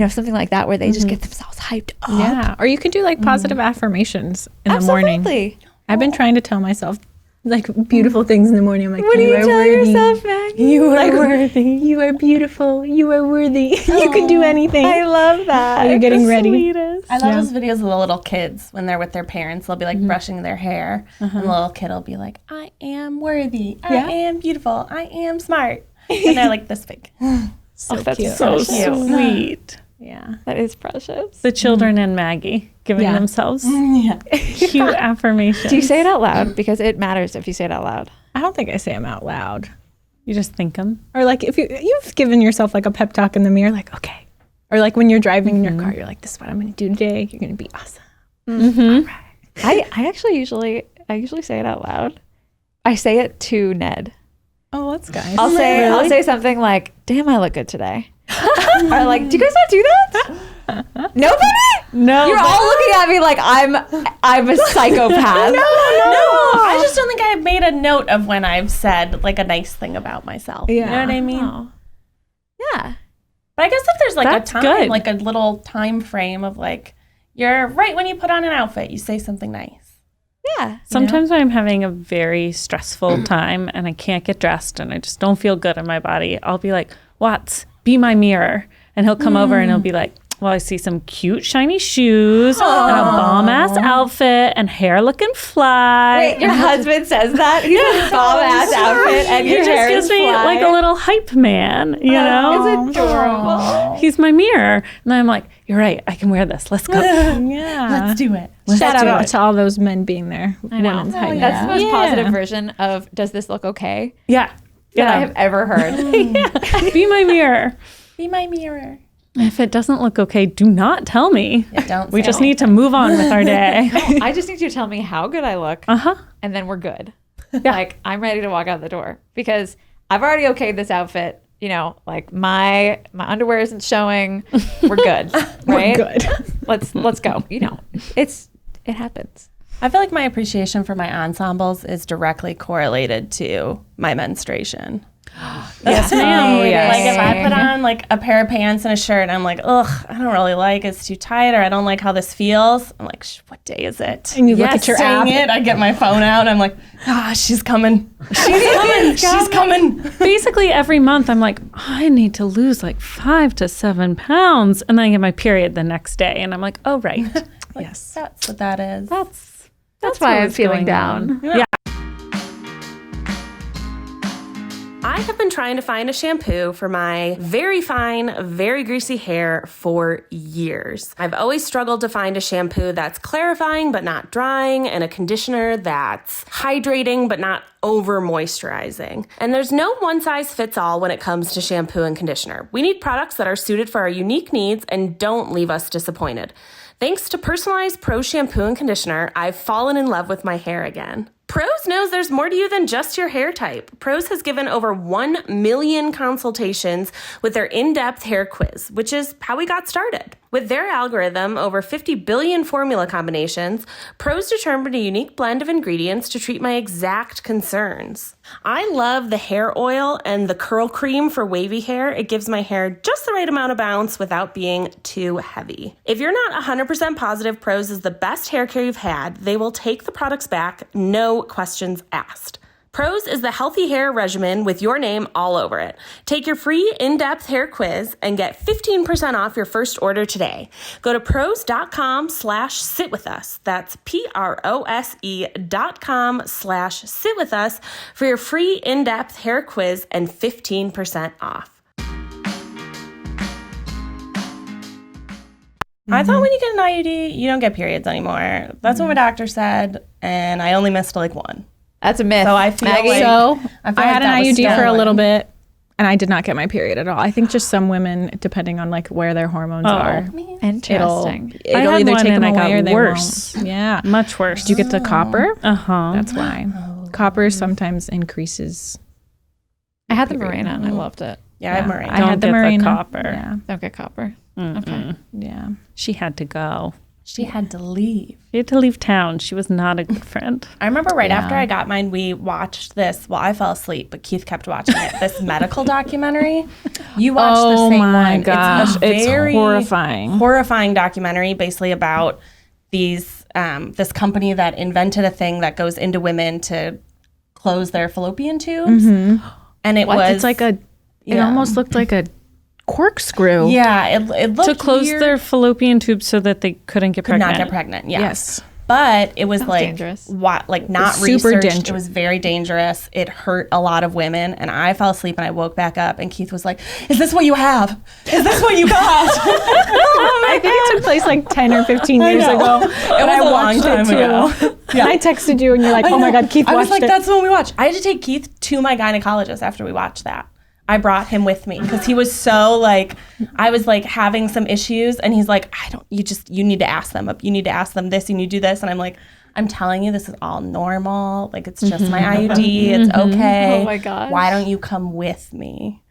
C: something like that, where they just get themselves hyped up.
A: Yeah, or you can do positive affirmations in the morning.
C: Absolutely.
A: I've been trying to tell myself beautiful things in the morning. I'm like,
C: what do you tell
A: worthy.
C: yourself, Maggie?
A: You are worthy. You are beautiful. You are worthy. You can do anything.
C: I love that.
A: You're getting ready.
C: Sweetest.
E: I love those videos of the little kids when they're with their parents. They'll be brushing their hair, and the little kid will be like, "I am worthy. I am beautiful. I am smart." And they're this big.
C: That's
A: cute.
C: so
D: So sweet.
A: Yeah.
C: That is precious.
D: The children and Maggie giving themselves cute affirmations.
C: Do you say it out loud? Because it matters if you say it out loud.
A: I don't think I say them out loud.
D: You just think them?
A: Or if you've given yourself a pep talk in the mirror, okay. Or when you're driving in your car, you're like, this is what I'm going to do today. You're going to be awesome. All right.
C: I actually usually say it out loud. I say it to Ned.
A: Oh, that's nice.
C: I'll say something like, "Damn, I look good today." Or do you guys not do that? Nobody?
D: No.
C: You're all looking at me like I'm a psychopath.
E: No. I just don't think I've made a note of when I've said a nice thing about myself. You know what I mean?
C: Oh. Yeah.
E: But I guess if there's
D: That's
E: a time,
D: good.
E: a little time frame of you're right when you put on an outfit, you say something nice.
C: Yeah.
D: Sometimes when I'm having a very stressful time and I can't get dressed and I just don't feel good in my body, I'll be like, Watts, be my mirror. And he'll come over and he'll be like, well, I see some cute shiny shoes and a bomb-ass outfit and hair looking fly.
C: Wait, your husband says that? He's a bomb-ass outfit and your hair
D: He just gives me
C: fly.
D: a little hype man, you know?
C: It's adorable.
D: He's my mirror. And I'm like, you're right, I can wear this. Let's go.
A: Yeah.
E: Let's do it.
A: Shout out to all those men being there.
C: I know.
A: Women's hype.
C: That's the most positive version of "Does this look okay?"
D: Yeah.
C: that I have ever heard.
D: Be my mirror.
E: Be my mirror.
D: If it doesn't look okay, do not tell me.
E: Yeah, don't
D: We
E: say
D: just
E: it.
D: need to move on with our day.
C: I just need you to tell me how good I look, and then we're good. I'm ready to walk out the door because I've already okayed this outfit. My underwear isn't showing. We're good, right?
A: We're good.
C: Let's go. It happens.
E: I feel like my appreciation for my ensembles is directly correlated to my menstruation.
D: Yes, ma'am.
E: If I put on a pair of pants and a shirt, I'm like, ugh, I don't really like it's too tight, or I don't like how this feels. I'm like, what day is it?
A: And you look at your app.
E: I get my phone out and I'm like, she's coming. She's coming.
D: Basically, every month I'm like, I need to lose 5 to 7 pounds. And then I get my period the next day. And I'm like, oh, right.
E: Yes. That's what that is.
C: That's why I'm feeling down.
D: Yeah.
B: I have been trying to find a shampoo for my very fine, very greasy hair for years. I've always struggled to find a shampoo that's clarifying but not drying, and a conditioner that's hydrating but not over moisturizing. And there's no one size fits all when it comes to shampoo and conditioner. We need products that are suited for our unique needs and don't leave us disappointed. Thanks to personalized Prose shampoo and conditioner, I've fallen in love with my hair again. Prose knows there's more to you than just your hair type. Prose has given over 1 million consultations with their in-depth hair quiz, which is how we got started. With their algorithm, over 50 billion formula combinations, Prose determined a unique blend of ingredients to treat my exact concerns. I love the hair oil and the curl cream for wavy hair. It gives my hair just the right amount of bounce without being too heavy. If you're not 100% positive Prose is the best hair care you've had, they will take the products back, no questions asked. Prose is the healthy hair regimen with your name all over it. Take your free in-depth hair quiz and get 15% off your first order today. Go to prose.com/sitwithus. That's prose.com/sitwithus for your free in-depth hair quiz and 15% off.
E: I thought when you get an IUD, you don't get periods anymore. That's what my doctor said, and I only missed like one.
C: That's a myth.
E: So I feel
C: Maggie.
E: like
A: So
E: I feel
A: I had
E: like that
A: an
E: was
A: IUD for a
E: stolen.
A: little bit, and I did not get my period at all. I think just some women, depending on like where their hormones are,
C: Interesting.
D: I
A: it'll
D: had
A: either
D: one
A: take
D: and
A: them
D: I got
A: away or they
D: worse.
A: won't. Yeah.
D: Much worse.
A: Did you get the copper?
D: Uh-huh.
A: That's why. Copper sometimes increases.
C: I had the Mirena and I loved it.
E: Yeah, I have Mirena.
A: I had the
D: get the
A: Mirena.
D: copper.
A: Yeah.
C: Don't get copper.
D: Mm-mm.
A: Yeah.
D: She had to go.
E: She had to leave.
D: She had to leave town. She was not a good friend.
E: I remember right after I got mine, we watched this. Well, I fell asleep, but Keith kept watching it. This medical documentary. You watched the
A: Oh
E: same
A: my
E: one.
A: gosh.
E: It's a very
A: horrifying
E: documentary, basically about these this company that invented a thing that goes into women to close their fallopian tubes, and it was
A: It's like it almost looked like a corkscrew.
E: yeah, it looked
D: To close
E: weird.
D: their fallopian tubes so that they couldn't get
E: Could
D: pregnant.
E: not get pregnant. Yeah.
A: Yes.
E: But it was like
C: dangerous.
E: like not
A: It's super
E: researched.
A: dangerous.
E: It was very dangerous. It hurt a lot of women, and I fell asleep and I woke back up, and Keith was like, "Is this what you have? Is this what you got?"
A: I think it took place like 10 or 15 years
E: know.
A: ago.
E: It was a long time ago.
A: Yeah. I texted you and you're like, oh my God, Keith
E: I was
A: watched
E: like,
A: it.
E: "That's the one we watched." I had to take Keith to my gynecologist after we watched that. I brought him with me because he was so like, I was like having some issues, and he's like, you need to ask them. You need to ask them this, and you do this, and I'm like, I'm telling you, this is all normal. Like, it's just my IUD. It's okay.
C: Oh my gosh.
E: Why don't you come with me?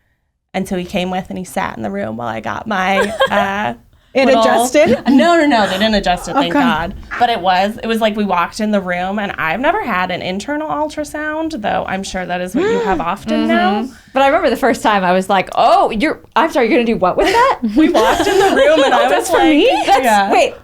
E: And so he came with, and he sat in the room while I got my.
A: It adjusted?
E: No, they didn't adjust it. Thank God. But it was like we walked in the room, and I've never had an internal ultrasound, though I'm sure that is what you have often now.
C: But I remember the first time I was like, "Oh, I'm sorry, you're gonna do what with that?"
E: We walked in the room, and I was like, yeah.
C: Wait,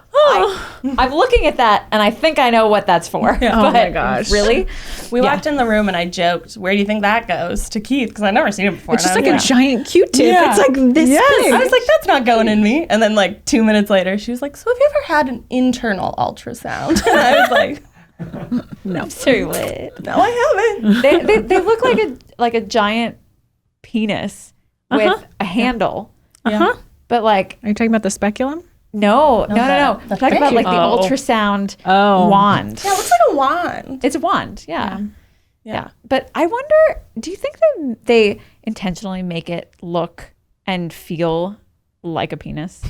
C: I'm looking at that, and I think I know what that's for.
A: Oh my gosh.
C: Really?
E: We walked in the room, and I joked, "Where do you think that goes?" to Keith, because I'd never seen it before.
A: It's just
E: And
A: like
E: I
A: a
E: was
A: giant Q-tip.
E: Yeah.
A: It's like this big.
E: I was like, "That's not going in me." And then like 2 minutes later, she was like, "So have you ever had an internal ultrasound?" And I was like,
C: Sorry, what?
E: "No, I haven't."
C: They look like a giant penis with a handle.
E: Yeah.
C: But like,
A: Are you talking about the speculum?
C: no.
E: the
C: I'm talking about like the
D: Oh.
C: ultrasound
A: Oh.
C: wand.
E: Yeah, it looks like a wand.
C: It's a wand, yeah.
E: Yeah.
C: But I wonder, do you think that they intentionally make it look and feel like a penis?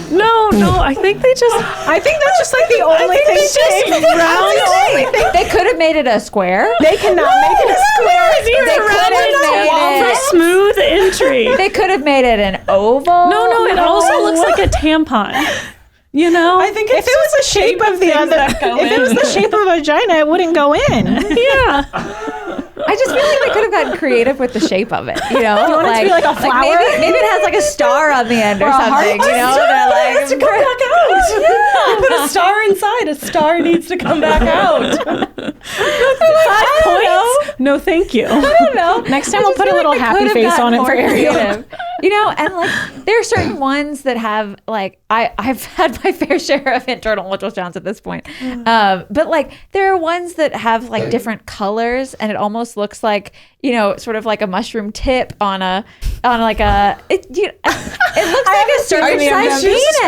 D: No, I think they just...
A: I think that's just like the only thing
C: They could have made it a square.
A: They cannot make it a square.
C: They could have made
D: for
C: it.
D: smooth entry.
C: They could have made it an oval.
D: No, it also looks like a tampon. You know?
E: I think
A: If it was the shape of the other, if it was the shape of a vagina, it wouldn't go in.
D: Yeah.
C: I just feel like they could have gotten creative with the shape of it. You know,
A: You want it to be like a flower?
C: maybe it has like a star on the end or
A: a heart?
C: something. You know, they're like,
E: needs to come back out. Put a star inside. A star needs to come back out.
D: 5 points? No, thank you.
C: I don't know.
A: Next time
C: I
A: we'll
C: just
A: put a
C: feel
A: little
C: they
A: happy
C: could have
A: face
C: gotten
A: on it
C: more
A: for Ariel.
C: creative. You know, and like there are certain ones that have like I've had my fair share of internal ultrasounds at this point, but like there are ones that have like different colors, and it almost looks like, you know, sort of like a mushroom tip on like a it looks like a circumcised penis.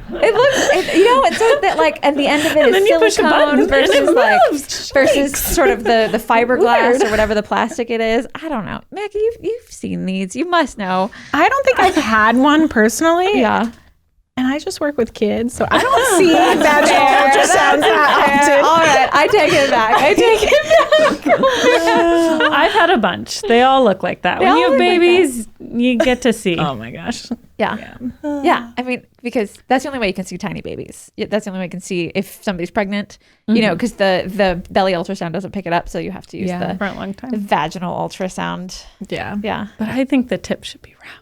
C: It looks, you know, and so that like at the end of it
D: then
C: is
D: you push a
C: silicone
D: button and it
C: versus sort of the fiberglass or whatever the plastic it is. I don't know, Maggie, you've seen these, you must know.
A: I don't think I've had one personally.
C: Yeah,
A: And I just work with kids, so I don't see vaginal ultrasounds that often.
C: All right, I take it back.
D: I've had a bunch. They all look like that. When
C: all
D: you have
C: look like
D: babies, you get to see.
A: Oh my gosh.
C: Yeah. Yeah. I mean, because that's the only way you can see tiny babies. That's the only way you can see if somebody's pregnant, you know, because the belly ultrasound doesn't pick it up. So you have to use
D: For a long time.
C: the vaginal ultrasound.
A: Yeah.
C: Yeah.
D: But I think the tip should be round.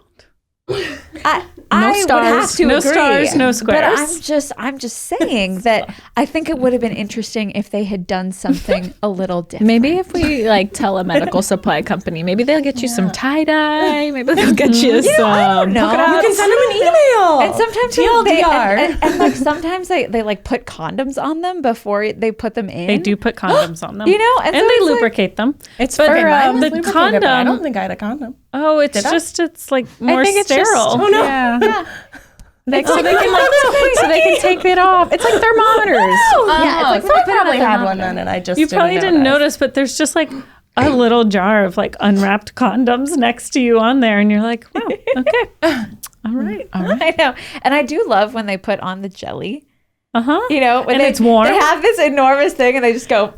C: I
A: stars,
C: would have to
D: no
C: agree,
D: stars, no
C: but
D: squares.
C: I'm just saying that I think it would have been interesting if they had done something a little different.
A: Maybe if we like tell a medical supply company, maybe they'll get you some tie dye. Maybe they'll get you some.
C: know.
A: Hook it up.
E: You can send them an email.
C: And sometimes
E: TLDR.
C: and like sometimes they like put condoms on them before they put them in.
D: They do put condoms on them.
C: You know, and
D: and
C: so
D: they
C: it's like-
D: lubricate them.
A: It's
D: But
A: for
E: Mine was
D: the
E: lubricated,
D: condom.
E: but I don't think I had a condom.
D: Oh, it's
E: Did I?
D: just it's like more
A: I think it's just,
D: sterile.
A: oh no. Yeah. So they can take it off. It's like thermometers.
C: Yeah, it's
E: so I
C: like put on a
E: probably had
C: thermometer.
E: one then, and I just
D: You probably didn't
E: notice.
D: notice, but there's just like a little jar of like unwrapped condoms next to you on there, and you're like, wow, okay, all right.
C: I know, and I do love when they put on the jelly. You know, when
D: And it's warm.
C: They have this enormous thing, and they just go.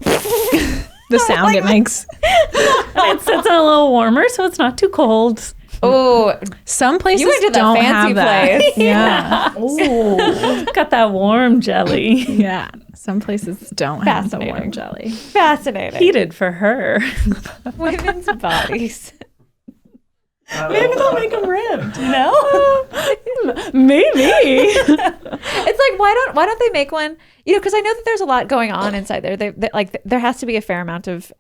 A: The sound it makes.
D: It sits a little warmer, so it's not too cold.
C: Oh,
A: Some places
C: you went to the
A: don't
C: fancy
A: have that.
C: place.
A: Yeah.
D: Got that warm jelly.
A: Yeah. Some places don't have the warm
C: Fascinating.
A: jelly.
C: Fascinating.
D: Heated for her.
C: Women's bodies.
E: Maybe they'll make them ribbed, you know?
D: Maybe.
C: It's like why don't they make one? You know, because I know that there's a lot going on inside there. Like there has to be a fair amount of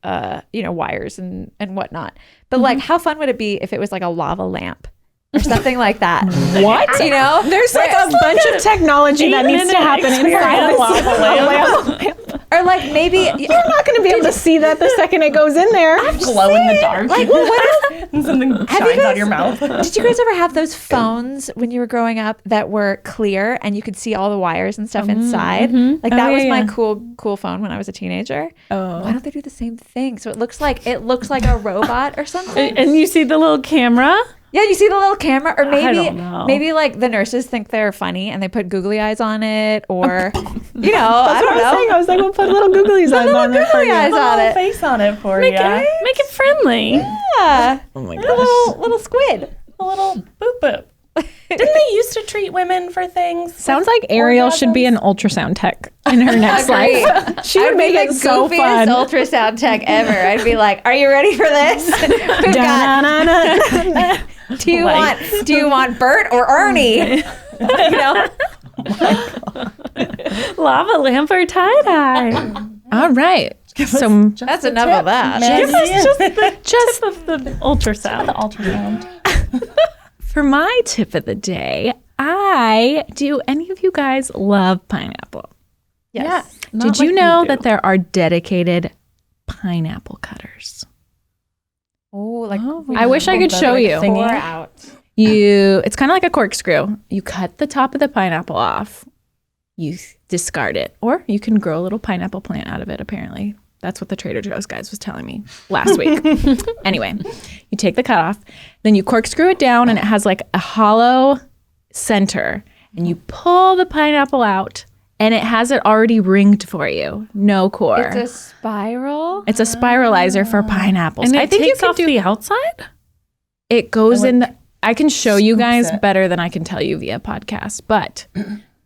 C: wires and whatnot. But like, how fun would it be if it was like a lava lamp or something like that?
A: What?
C: You know,
A: There's like a bunch of technology that needs to happen inside a lava lamp.
C: or like maybe
A: You're not going to be able to see that the second it goes in there.
E: Glow in the dark.
C: like what is,
E: And something shines out of your mouth.
C: did you guys ever have those phones when you were growing up that were clear and you could see all the wires and stuff inside? Like that was my cool phone when I was a teenager. Why don't they do the same thing? So it looks like a robot or something.
D: And you see the little camera.
C: Yeah, you see the little camera, or
D: don't know.
C: maybe like the nurses think they're funny and they put googly eyes on it, or you know, I don't know.
A: I was like, we'll put little googly eyes on there for
C: Googly
A: you.
C: eyes
E: Put a
C: on
E: little
C: it.
E: face on it for you.
D: Make it friendly.
C: Yeah,
A: Oh my
C: a
A: gosh.
C: little squid.
E: A little boop boop. Didn't they used to treat women for things?
A: Sounds like Ariel should be an ultrasound tech in her next
C: Agreed.
A: life. She would
C: I'd
A: make
C: be
A: it
C: the
A: so
C: goofiest
A: fun.
C: ultrasound tech ever. I'd be like, "Are you ready for this? We've got,
A: Da-na-na-na.
C: do you want Bert or Ernie? You know,
D: Lava lamp or tie-dye.
A: All right. So
C: that's enough of that.
D: Just of the ultrasound.
E: Ultrasound.
A: for my tip of the day, do any of you guys love pineapple?
C: Yes.
A: Did you know that there are dedicated pineapple cutters?
C: Oh, like
A: I wish I could show you.
C: pour out.
A: It's kind of like a corkscrew. You cut the top of the pineapple off. You discard it, or you can grow a little pineapple plant out of it. Apparently, that's what the Trader Joe's guys was telling me last week. Anyway, you take the cut off, then you corkscrew it down, and it has like a hollow center, and you pull the pineapple out, and it has it already ringed for you. No core.
C: It's a spiral.
A: It's a spiralizer for pineapples.
D: And
A: I
D: it
A: think you
D: takes
A: can
D: off
A: do.
D: the outside?
A: It goes in the. I can show you guys
E: it.
A: better than I can tell you via podcast, but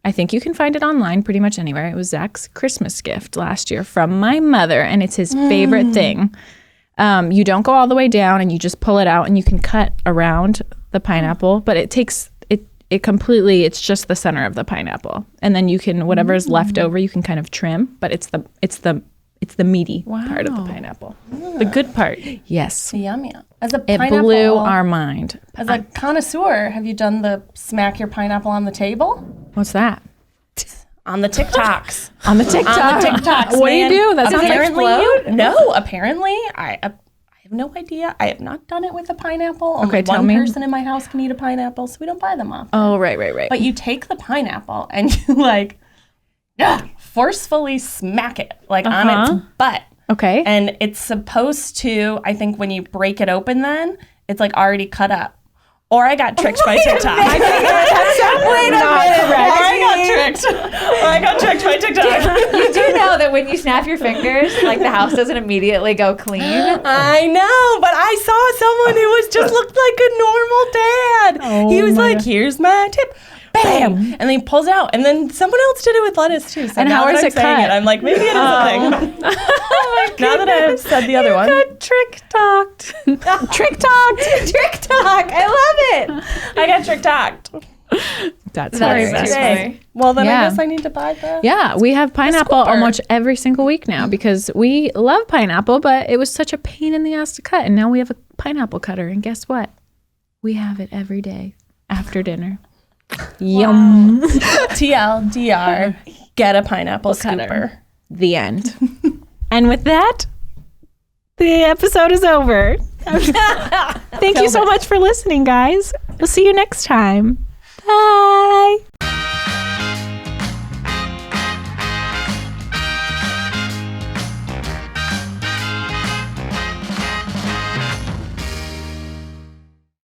A: I think you can find it online pretty much anywhere. It was Zach's Christmas gift last year from my mother, and it's his favorite thing. You don't go all the way down, and you just pull it out, and you can cut around the pineapple, but it takes it completely. It's just the center of the pineapple, and then you can whatever is left over, you can kind of trim, but it's the meaty part of the pineapple.
D: The good part.
A: Yes,
E: Yum yum. As a
A: it
E: pineapple,
A: blew our mind.
E: As a connoisseur, have you done the smack your pineapple on the table?
A: What's that?
E: On the TikToks.
A: On the TikTok.
E: On the TikToks.
A: What do you
E: man.
A: do? That's
E: apparently no. Apparently, I have no idea. I have not done it with a pineapple. Only
A: tell
E: one
A: me.
E: person in my house can eat a pineapple, so we don't buy them off.
A: Oh, right.
E: But you take the pineapple and you forcefully smack it on its butt.
A: Okay.
E: And it's supposed to, I think when you break it open then, it's like already cut up. Or I got tricked by TikTok.
C: Wait a minute.
E: Or I got tricked by TikTok.
C: You do know that when you snap your fingers, like the house doesn't immediately go clean.
E: I know, but I saw someone who just looked like a normal dad. He was like, here's my tip. Bam! And then he pulls it out. And then someone else did it with lettuce too. So
A: And
E: now
A: how
E: that
A: is
E: I'm
A: it
E: saying
A: cut?
E: it, I'm like, maybe it is a thing. Now that I've said the other one.
D: Trick talked.
A: Trick talk.
C: Trick talk. I love it.
E: I got trick talked.
A: That's
C: Very
A: hilarious.
C: funny.
E: Well, then
A: Yeah.
E: I guess I need to buy the...
A: Yeah, we have pineapple
E: scooper.
A: almost every single week now because we love pineapple, but it was such a pain in the ass to cut. And now we have a pineapple cutter. And guess what? We have it every day after dinner. Yum.
E: TLDR, get a pineapple scooper.
A: The end. And with that, the episode is over. Thank you so much for listening, guys. We'll see you next time. Bye.